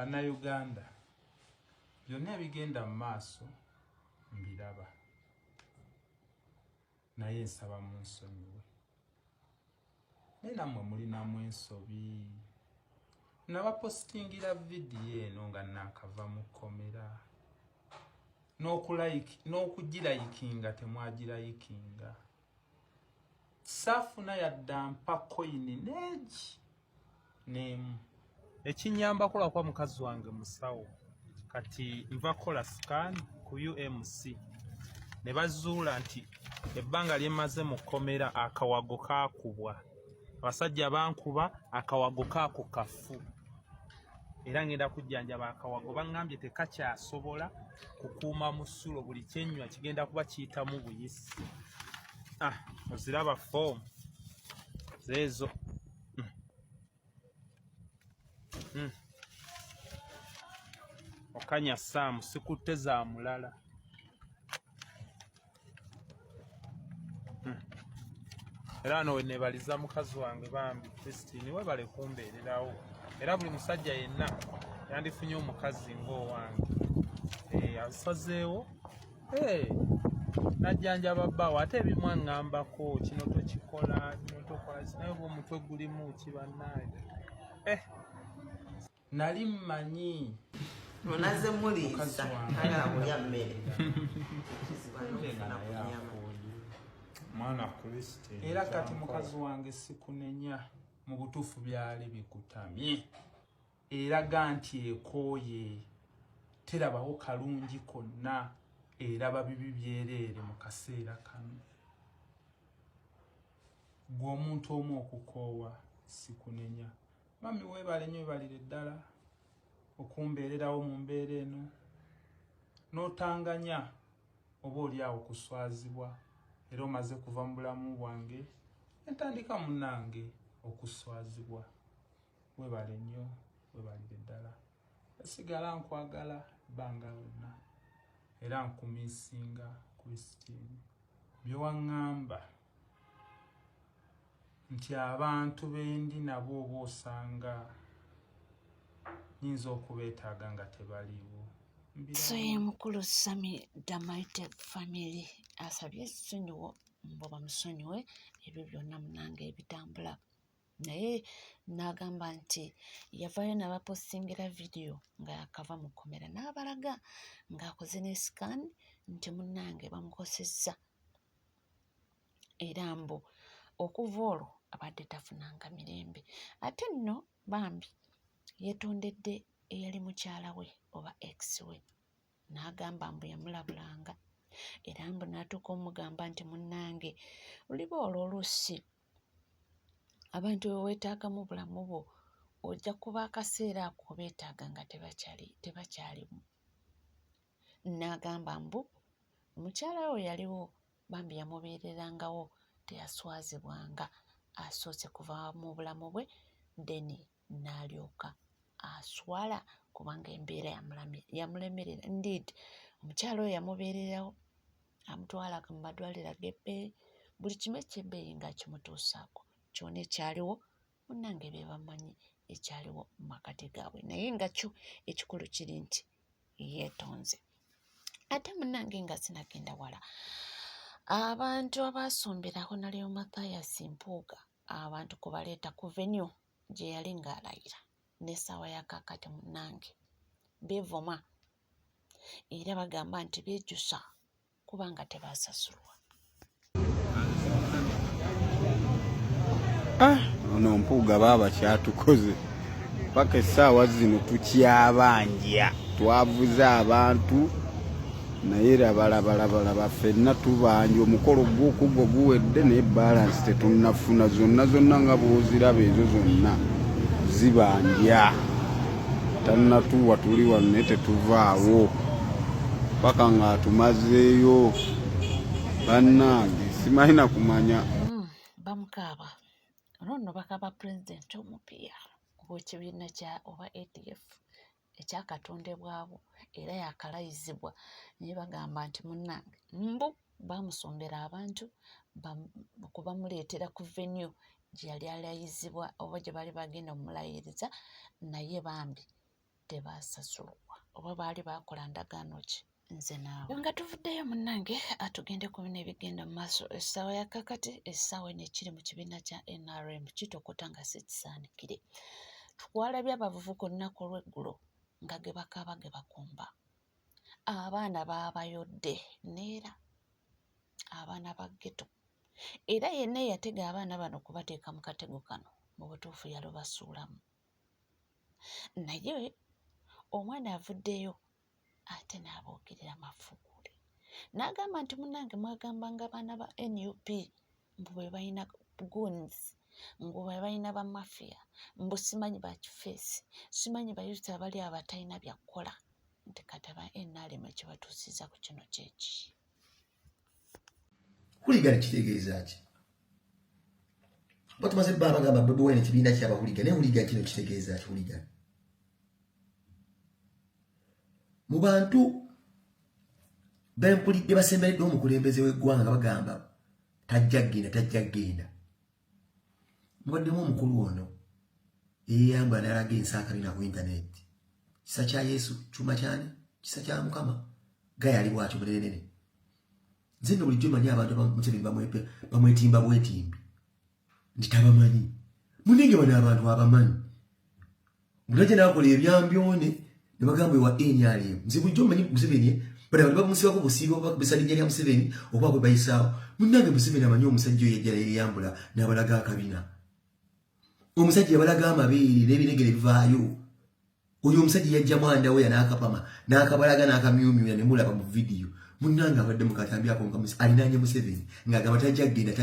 Bannayuganda byonna ebigenda mu maaso mbiraba naye nsaba mu nsonyiwe naye nammwe mulinamu ensobi nabapositingira vidiyo eno nga nakava mu kkomera n'okugirayikinga temwagirayikinga saafuna yaddampa koyini neegi n'emu ekinyamba kolakwa mukazi wange musawo kati nva kola scan ku UMC ne bazuula nti ebbanga lyemaze mu kkomera akawago kaakubwa abasajja bankuba akawago kaako kafu era ngenda kujjanjaba akawago baŋŋambye tekakyasobola kukuuma mu ssulo buli kyenywa kigenda kuba kiyitamu buyisi oziraba foomu zeezo okanya saamu sikutte za mulala era no wenebaliza mukazi wange bambi Christine webale kumbeererawo era buli musajja yenna yandifunye omukazi ng'owange asazeewo najjanjaba bbaawo ate ebimu aŋŋambako kino tokikola kino tokola naye oba omutwe gulimu kibannaayo nali mmanyi munaze muliisa ayala kulya mmere mwana Christine era kati mukazi wange sikunenya mu butuufu byali bikutamye eraga nti ekooye terabawo kalungi konna eraba bibi byereere mu kaseera kano gwe omuntu omu okukoowa sikunenya mami weebale nnyo webalire ddala okumbeererawo mu mbeera eno n'otanganya oba oli awo kuswazibwa era omaze kuva mu bulamu bwange entandika munnange okuswazibwa weebale nnyo webalire ddala esigala nkwagala bbanga lonna era nkumisinga Christine bye waŋŋamba nti abantu bendi nabo oba osanga nyinza okubeetaaga nga tebaliiwo Soye mukulu Sami Damaite family asabye essonyiwo mbo bamusonyiwe ebyo byonna munange ebitambula naye n'agamba nti yavaayo n'abapostingira vidiyo nga yakava mu kkomera n'abalaga ng'akoze ne scan nti munnange bamukosezza era mbu okuva olwo abadde tafunanga mirembe ate nno bambi yeetondedde eyali mukyala we oba ex we n'agamba mbu yamulabulanga era mbu n'atuuka omugamba nti munnange oliba olw'oluusi abantu we weetaagamu bulamu bwo ojja kuba akaseera ako beetaaga nga tebakyalimu n'agamba mbu omukyala we yaliwo bambi yamubeererangawo teyaswazibwanga asoose kuva mu bulamu bwe deni n'alyoka aswala kubanga embeera yamulemerera indeed omukyala oyo yamubeererawo amutwala mu madwaliro ag'ebbeeyi buli kimu eky'ebbeeyi ng'akimutuusaako kyona ekyaliwo munnange be bamanyi ekyaliwo mu makati gaabwe naye nga kyo ekikulu kiri nti yeetonze ate munnange nga sinagenda wala abantu abaasomberaho nalyo Mathias Mpuuga abantu kubaleeta ku venue gye yali ng'alayira n'essaawa ya kaakati munnange beevuma era bagamba nti beejjusa kubanga tebaasasulwa. Ono Mpuuga baaba kyatukoze paka essaawa zino tukyabanja twavuze abantu naye labalaba ffenna tubanja omukolo gw'okugwa guwedde naye balansi tetunnafuna zonna nga bw'oziraba ezo zonna zibanja tannatuwa tuli wano naye tetuvaawo paka ng'atumazeeyo bannange simanyi na kumanya bamukaaba olwo bakaba pulezidenti omupiira ow'ekibiina kya oba ADF ekyakatondebwabo era yakalayizibwa naye bagamba nti munnange mbu bamusombera abantu kubamuleetera ku venue gye yali alayizibwa oba gye bali bagenda omulayiriza naye bambi tebasasulwa oba baali bakola ndagaano ki nze naawe nga tuvuddeyo munnange atugende ku bino ebigenda mu maaso essaawa ya kakati essaawa eno ekiri mu kibiina kya NRM kitokota nga si kisaanikire twalabye abavubuka olunaku olw'eggulo nga ge bakaaba ge bakumba abaana baabayodde neera abaana ba ghetto era yenna eyatega abaana bano kubateeka mu katego kano mu butuufu yalubasuulamu naye omwana avuddeyo ate n'aboogerera mafuguule n'agamba nti munnange mwagambanga abaana ba NUP mbu bwe balina goons mbu bwe balina ba mafiya mbu simanyi ba kifeesi simanyi bayuta abali abatalina byakukola nti kati aba NRM ekibatuusiza ku kino kyeki huligani kitegeeza ki batumaze ebbanga bagamba Bobi Wine ekibiina ky'abahuligani naye huligani kino kitegeeza ki huligani mu bantu bempulidde basemberedde omukulembeze w'eggwanga bagamba tajja genda mubaddemu omukulu ono eyeyamba n'alaga ensaakabina ku intaneti kisa kya Yesu kyuma kyani kisa kya Mukama gayali bwatyo munenenene nze nno bulijjo manyi abantu Museveni bamwetimba bwetimbi nti tabamanyi munenge bano abantu abamanyi bulajja n'akola ebyambyone ne bagamba ewa NRM nze bulijjo manyi Museveni bano bamusibako busiiba oba kubisa linnya lya Museveni oba bwe bayisaawo munnange Museveni amanyi omusajja oyo yajjala yeyambula n'abalaga akabina omusajja yabalaga amabeere n'ebinegere bivaayo oyo omusajja yajja mwanda we n'akapama n'akabalaga n'akamyumyuya ne mulaba mu vidiyo munnange abadde mu katambi ako nga alinaanye Museveni ng'agamba tajja genda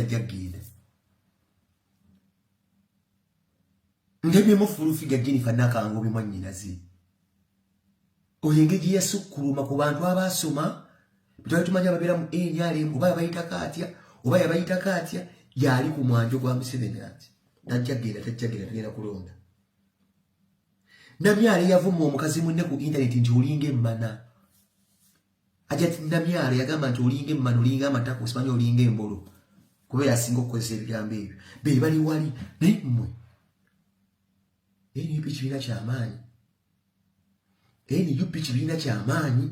ndabyemu fulufiga Jennifer Nakangobi mwannyinaze oyo engeri yasukkuluma ku bantu abasoma bitwali tumanya ababeera mu NRM oba yabayitako atya yali ku mwanjo gwa Museveni ati tajja genda tugenda kulonda Namyale yavuma omukazi munne ku intaneti nti olinga emmana ajati Namyale yagamba nti olinga emmana olinga amatako simanyi olinga embolo kubeera asinga okukozesa ebigambo ebyo be bali wali naye mmwe NUP kibiina kyamaanyi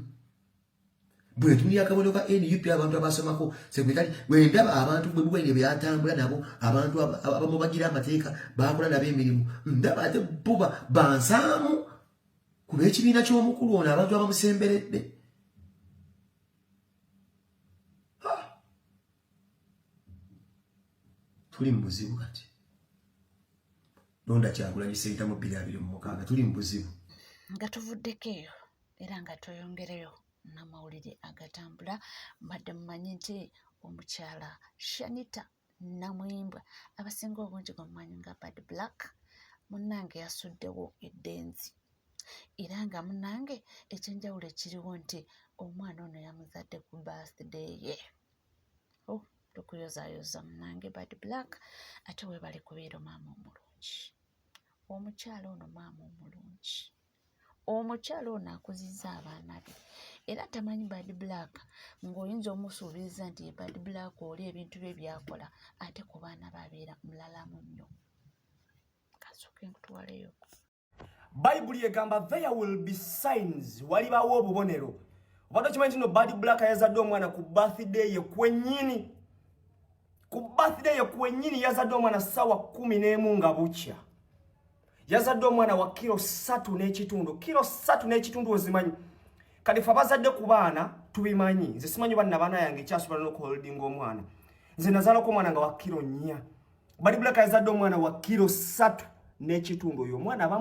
bwe tuliya akabonero ka NUP abantu abasomako sekwegali wendaba abantu bwe bwene byatambula nabo abantu abamu bagira amateeka bakola nabo emirimu ndaba ate buba bansaamu ku lw'ekibiina ky'omukulu ono abantu abamusemberedde tuli mu buzibu kati londa Kyagulanyi Ssentamu 2026 tuli mu buzibu nga tuvuddeko eyo era nga tweyongereyo n'amawulire agatambula mbadde mumanyi nti omukyala Shanita Namuyimbwa abasinga obungi bamumanyi nga Bad Black munnange yasuddewo eddenzi era nga munnange ekyenjawulo ekiriwo nti omwana ono yamuzadde ku birthday ye tukuyozaayoza munnange Bad Black ate weebale kubeera maama omulungi omukyala ono maama omulungi omukyala ono akuzizza abaana be era tamanyi Bad Black ng'oyinza omusuubiriza nti Bad Black oli ebintu bye byakola ate ku baana babeera mulalamu nnyo kasooke nkutwaleyo Bayibuli egamba there will be signs walibaawo obubonero obadde okimanyi nti no Bad Black yazadde omwana ku birthday ye kwennyini yazadde omwana ssaawa 11 nga bukya yazadde omwana wa kilo 3 n'ekitundu ozimanyi kati fe abazadde ku baana tubimanyi nze simanyi banna baana yange ekyasobola n'okuholdinga omwana nze nazaalako omwana nga wa kilo 4 Bad Black yazadde omwana wa kilo 3 n'ekitundu oyo omwana aba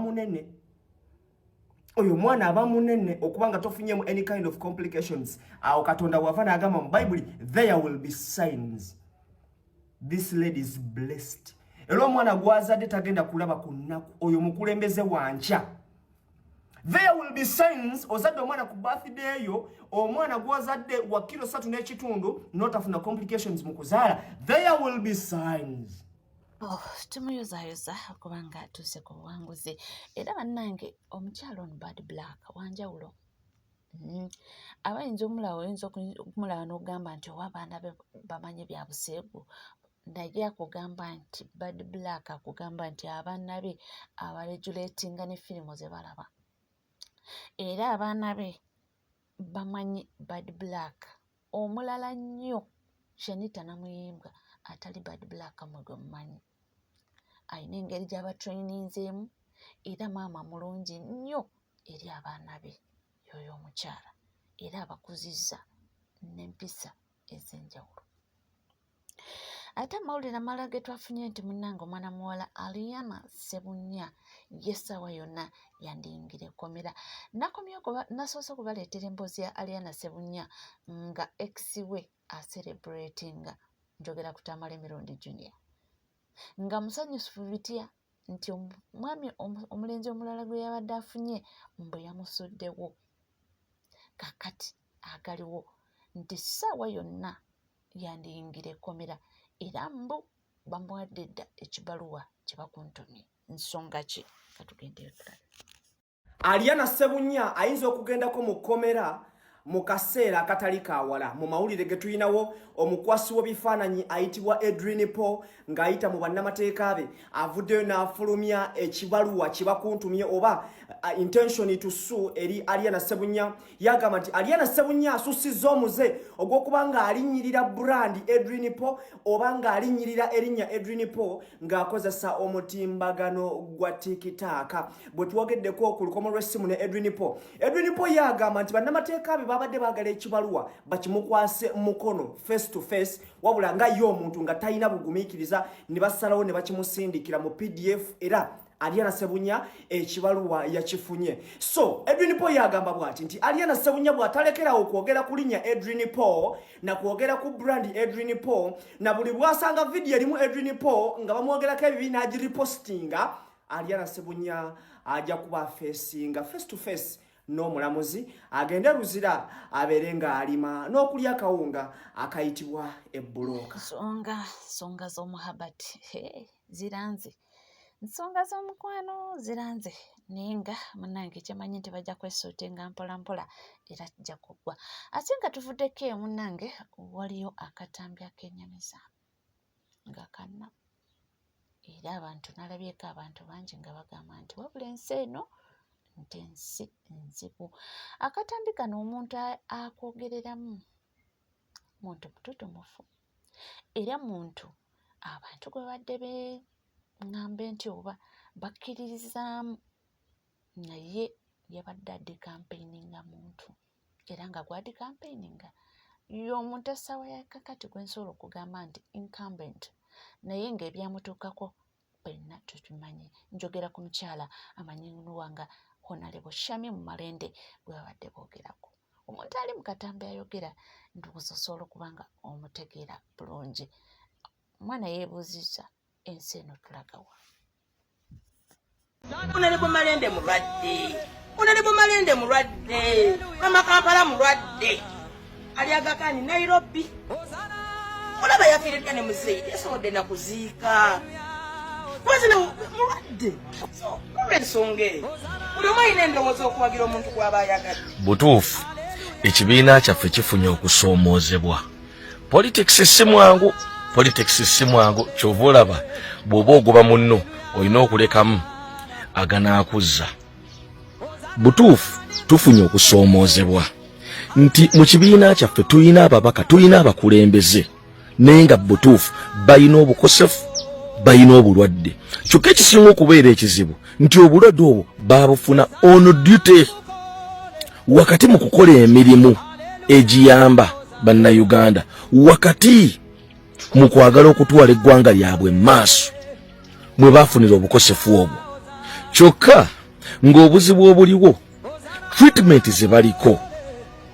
munene okubanga tofunyemu any kind of complications awo Katonda wava n'agamba mu Bible there will be signs this lady is blessed era omwana gwazadde tagenda kulaba ku nnaku oyo mukulembeze wankya there will be signs ozadde omwana ku birthday yo omwana gwazadde wa kilo 3 n'ekitundu notafuna complications mu kuzaala there will be signs tumuyozaayoza okubanga atuuse ku buwanguzi era bannange omukyalo ono Bad Black wanjawulo abayinza oyinza okumulaba n'okugamba nti owa abaana be bamanye bya buseegu naye akugamba nti Bad Black akugamba nti abaana be abaregulatinga ne firimu ze balaba era abaana be bamanyi Bad Black. Omulala nnyo Shanita Namuyimbwa atali Bad Black mwe mumanyi. Ayina engeri gy'abatrayininzeemu era maama mulungi nnyo eri abaana be yoyo omukyala era abakuzizza n'empisa ez'enjawulo. Ate amawulire amalala ge twafunye nti munnange omwana muwala Aliana Ssebunya y'essaawa yonna yandiyingira ekkomera. Nasoose okubaleetera emboozi ya Aliana Ssebunya nga ex we asereburatinga, njogera ku Tamale Mirundi Junior, nga musanyufu bitya nti omwami omulenzi omulala gwe yabadde afunye mbwe yamusuddewo. Kakati agaliwo nti ssaawa yonna yandiyingira ekkomera era mbu bamuwadde dda ekibaluwa kye bakuntumye. Nsonga ki? Katugende tulaba. Aliana Ssebunya ayinza okugendako mu kkomera mu kaseera akatali kawala. Mu mawulire ge tuyinawo, omukwasi w'ebifaananyi ayitibwa Edwin Paul ng'ayita mu bannamateeka be avuddeyo n'afulumya ekibaluwa kye bakuntumye oba intention to sue eri Aliana Ssebunya. Yagamba nti Aliana Ssebunya asussizza omuze ogw'okuba ng'alinnyirira brand Edwin Paul oba ng'alinnyirira erinnya Edwin Paul ng'akozesa omutimbagano gwa TikTok. Bwe twogeddeko ku lukomo lw'essimu ne Edwin Paul, Edwin Paul yagamba nti bannamateeka be babadde baagala ekibaluwa bakimukwase mukono face to face, wabula nga yo omuntu nga talina bugumiikiriza ne basalawo ne bakimusindikira mu PDF era Aliana Ssebunya ekibaluwa yakifunye. So Edwin Paul yagamba bw'ati nti Aliana Ssebunya bw'atalekerawo okwogera ku linnya Edwin Paul na kwogera ku brand Edwin Paul na buli bw'asanga video erimu Edwin Paul nga bamwogerako ebibi n'agiripostinga, Aliana Ssebunya ajja kuba facinga face to face n'omulamuzi agende ruzira abeere ng'alima n'okulya akawunga akayitibwa ebbulooka. Nsonga z'omuhabati ziranze, nsonga z'omukwano ziranze, naye nga munnange kyemanyi nti bajja kwesootenga mpola mpola era kijja kuggwa. Ate nga tuvuddeko eyo munnange, waliyo akatambi ak'ennyamiza nga kanna era abantu nalabyeko abantu bangi nga bagamba nti wabula ensi eno nti ensi nzibu. Akatambi kano omuntu akwogereramu muntu mututumufu era muntu abantu gwe badde beŋŋambe nti oba bakkiririzaamu naye yabadde addi campaigninga muntu era nga gwadi campaigninga y'omuntu essaawa ya kakati gwe nsobola okugamba nti incumbent naye ng'ebyamutuukako benna tukimanyi. Njogera ku mukyala amanyinnwa nga Honorable Shami Mumalende gwe babadde boogerako. Omuntu ali mu katambi ayogera ndowooza osobola okuba nga omutegeera bulungi. Omwana yeebuuzizza ensi eno tulagawa. Honorable Malende mulwadde, Mama Kampala mulwadde, ali Agakani Nairobi. Olaba yafiiridde ne Muzeidi yasobodde na kuziika. Wazina mulwadde. So, olw'ensonga eyo buli omu alina endowooza okuwagira omuntu gw'aba ayagadde. Butuufu ekibiina kyaffe kifunye okusoomoozebwa. Politics si mwangu, kyova olaba bw'oba ogoba munno olina okulekamu aganaakuzza. Butuufu tufunye okusoomoozebwa nti mu kibiina kyaffe tulina ababaka, tulina abakulembeze naye nga butuufu balina obukosefu, balina obulwadde. Kyokka ekisinga okubeera ekizibu nti obulwadde obwo babufuna on duty wakati mu kukola emirimu egiyamba bannayuganda, wakati mu kwagala okutwala eggwanga lyabwe maaso mwe bafunira obukosefu obwo. Kyokka ng'obuzibu obuliwo, treatment ze baliko,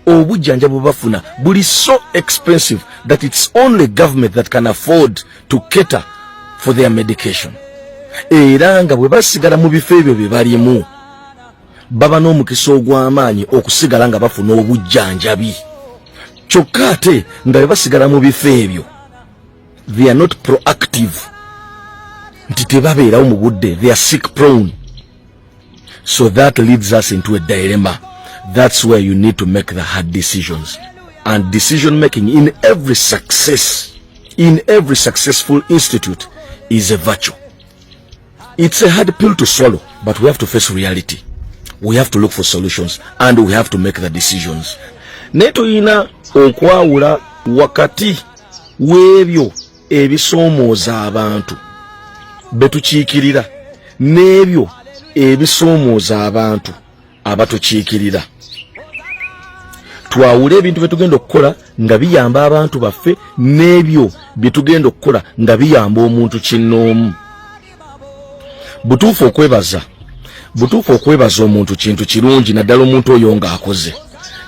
obujjanja bwe bafuna buli so expensive that it's only government that can afford to cater for their medication. Era nga bwe basigala mu bifo ebyo bye balimu baba n'omukisa ogw'amaanyi okusigala nga bafuna obujjanjabi. Kyokka ate nga bwe basigala mu bifo ebyo they are not proactive, nti tebabeerawo mu budde, they are sick prone. So that leads us into a dilemma. That's where you need to make the hard decisions. And decision making in every successful institute is a virtue. It's a hard pill to swallow, but we have to face reality. we have to look for solutions and we have to make the decisions. Netulina okwawula wakati w'ebyo ebisoomooza abantu betukiikirira n'ebyo ebisoomooza abantu abatukiikirira. Twawule ebintu byetugenda okukola nga biyamba abantu baffe n'ebyo byetugenda okukola nga biyamba omuntu kinnoomu. Butuufu okwebaza omuntu kintu kirungi naddala omuntu oyo ng'akoze.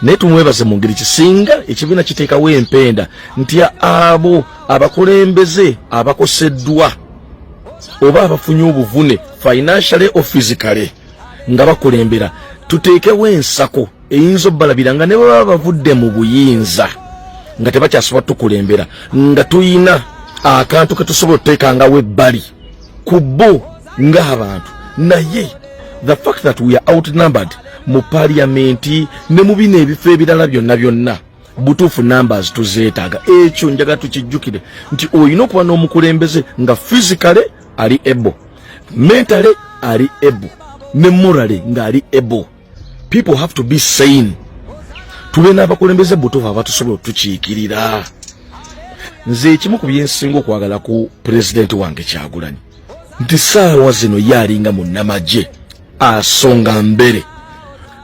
Naye tumwebaze mu ngeri kisinga ekibiina kiteekawo empenda nti abo abakulembeze abakoseddwa oba abafunye obuvune financially or physically nga bakulembera tuteekewo ensako eyinza obbalabira nga ne baba bavudde mu buyinza nga tebakyasobola tukulembera nga tuyina akantu ke tusobola otuteekangawo ebbali ku bo ng'abantu. Naye the fact that we are outnumbered mu parliamenti ne mu bino ebifo ebirala byonna butuufu numbers tuzeetaaga. Ekyo njagala tukijjukire nti olina okuba n'omukulembeze nga physically ali able, mentally ali able, ne morally nga ali able. People have to be sane. Tube n'abakulembeze butuufu abatusobola otukiikirira. Nze ekimu ku byensinga okwagala ku pulezidenti wange Kyagulanyi nti saawa zino yalinga munnamagye asonga mbere,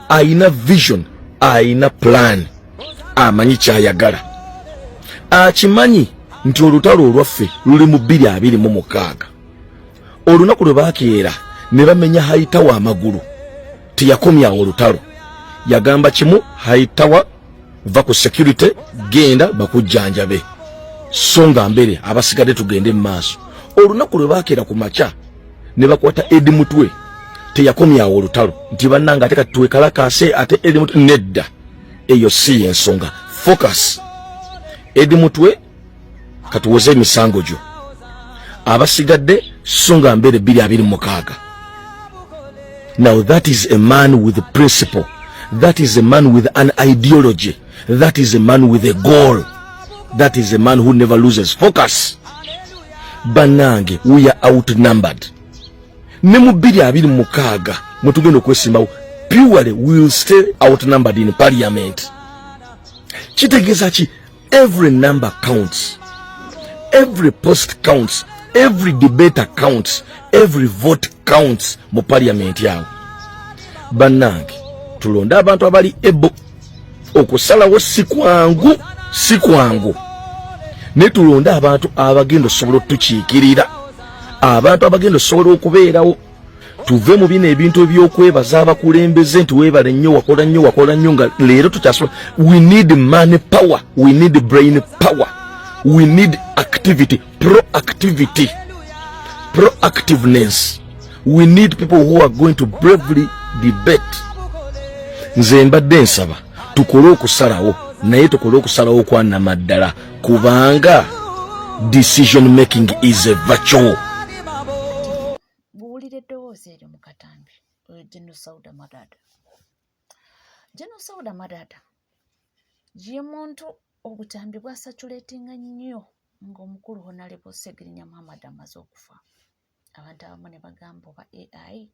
ayina vision, ayina plan, amanyi kyayagala, akimanyi nti olutalo olwaffe luli mu 2026. Olunaku lwe baakeera ne bamenya Hightower amagulu teyakomyawo olutalo. Yagamba kimu, Hightower va ku security, genda bakujjanjabe, songa mbere abasigadde tugende mu maaso. Olunaku lwe baakeera ku makya ne bakwata Edi Mutwe teyakomyawo olutalo nti bannanga ate katuwe kalakase ate Edi Mutwe nedda. Eyo si ensonga. Focus. Edi Mutwe katuwoze emisango gyo, abasigadde songa mbere 2026. Now that is a man with a principle. That is a man with an ideology. That is a man with a goal. That is a man who never loses focus. Banange, we are outnumbered. Ne mu 2026 mutugenda okwesimbawo, purely we will stay outnumbered in parliament. Kitegeeza ki? Every number counts. Every post counts. Every debater counts. Every vote counts mu parliament yawo. Banange, tulonda abantu abali ebo okusalawo si kwangu. Ne tulonda abantu abagenda osobola otukiikirira, abantu abagenda osobola okubeerawo. Tuve mu bino ebintu ebyokwebaza abakulembeze nti weebale nnyo, wakola nnyo nga leero tukyasobola. We need money power, we need brain power, we need activity, proactiveness. We need people who are going to bravely debate. Nze mbadde nsaba tukole okusalawo, naye tukole okusalawo kwanama ddala, kubanga decision making is a virtue. Buwulira eddoboozi eryo mu katambi General Sauda Madada. General Sauda Madada ye muntu obutambi bwasatulatinga nnyo ng'omukulu Honorable Segirinya Muhammad amaze okufa. Abantu abamu ne bagamba oba AI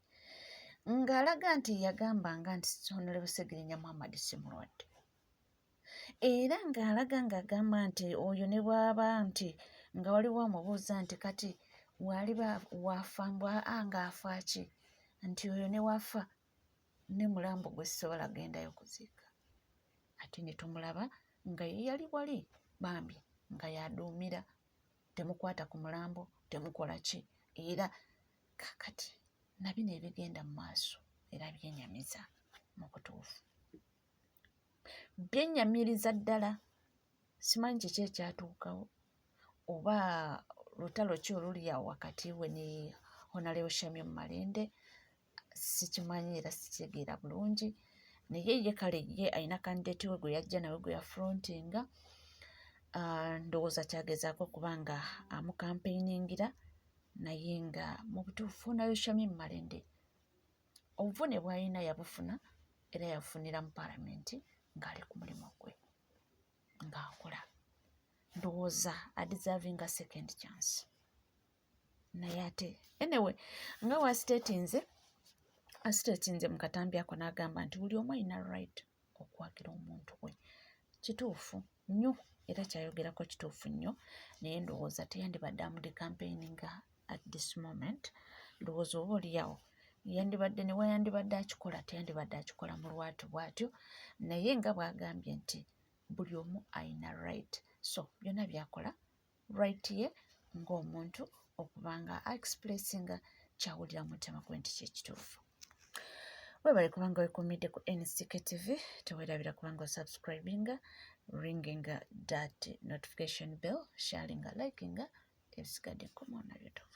ng'alaga nti yagambanga nti Honorable Segirinya Muhammad si mulwadde, era ng'alaga ng'agamba nti oyo ne bw'aba nti nga waliwo amubuuza nti kati waliba wafa ng'afa ki, nti oyo ne wafa ne mulambo gwe sisobola gendayo kuziika. Ate ne tumulaba nga ye yali wali bambi nga yaduumira, temukwata ku mulambo, temukola ki, era kakati nabino ebigenda mu maaso era byenyamiza mu kutuufu. Byenyamiriza ddala, simanyi kiki ekyatuukawo oba lutalo ki oluli awo wakati we ne Honorable Shamim Malende, sikimanyi era sikitegeera bulungi. Naye ye kale ye alina kandidate we gwe yajja nawe gwe yafrontinga, ndowooza kyagezaako kubanga amukampeiningira, naye nga mu butuufu Honorable Shamim Malende obuvune bw'alina yabufuna era yabufunira mu palamenti ng'ali ku mulimu gwe ng'akola. Ndowooza adeservinga second chance. Naye ate anyway nga wastatinze asitetinze mu katambi ako n'agamba nti buli omu alina right okwagira omuntu we. Kituufu nnyo era kyayogerako kituufu nnyo, naye ndowooza teyandibadde amudi campaigninga at this moment. Ndowooza oba oliyawo yandibadde ne wayandibadde akikola teyandibadde akikola mu lwatu bw'atyo, naye nga bw'agambye nti buli omu alina right. So byonna byakola right ye ng'omuntu okubanga expressinga kyawulira mu mutima gwe nti kyekituufu. Webale kubanga wekumidde ku NCK TV, teweerabira kubanga subscribinga, ringinga that notification bell, sharinga, likinga, ebisigadde nkomawo nabyo.